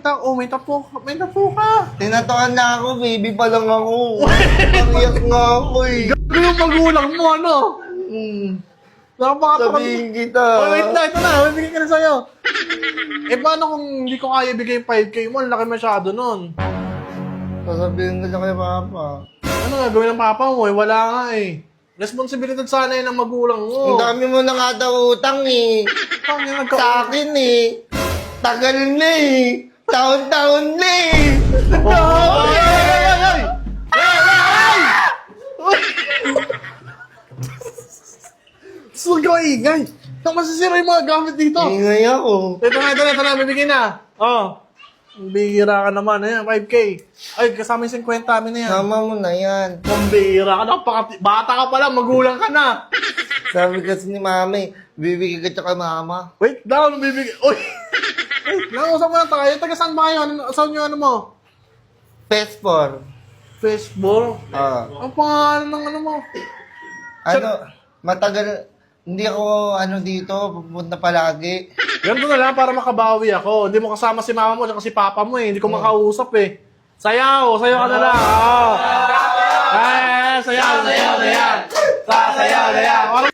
Oh, may tapo ka. Tinatakan na ako, baby pa lang ako. Pariyak nga ako eh. Gago yung magulang mo, ano? Sabihin kita. Oh, wait na, ito na. May bigay ka na sa'yo. Eh, paano kung hindi ko kaya ibigay yung 5K mo? Ang laki masyado nun. Sasabihin ko na kay Papa. Ano gagawin ng papa mo? Eh, wala nga eh. Responsibilidad sana yun ng magulang mo. Ang dami mo na nga daw utang eh. Sa akin eh. Tagal na eh. Taon-taon na eh. Sugo ingay! Saan masisira yung mga gamit dito? Ingay ako. Ito na, bibigyan na. Oh. Bihira ka naman, ayan, 5K. Ay, kasama yung 50 amin na yan. Sama mo na yan. Pambihira ka na, bata ka pa lang, magulang ka na. Sabi kasi ni Mami, bibigay ka kay Mama. Wait down, bibigyan. Uy! Wait lang, usap mo na tayo. Taga saan ba kayo? Saan yung ano mo? Pespor. Facebook? Ang pangalan ng ano mo? Ano, matagal, hindi ako dito, pupunta palagi. Ganito na lang para makabawi ako. Hindi mo kasama si mama mo at si papa mo eh. Hindi ko makausap eh. Sayaw ka na lang. Sayaw. Sayaw.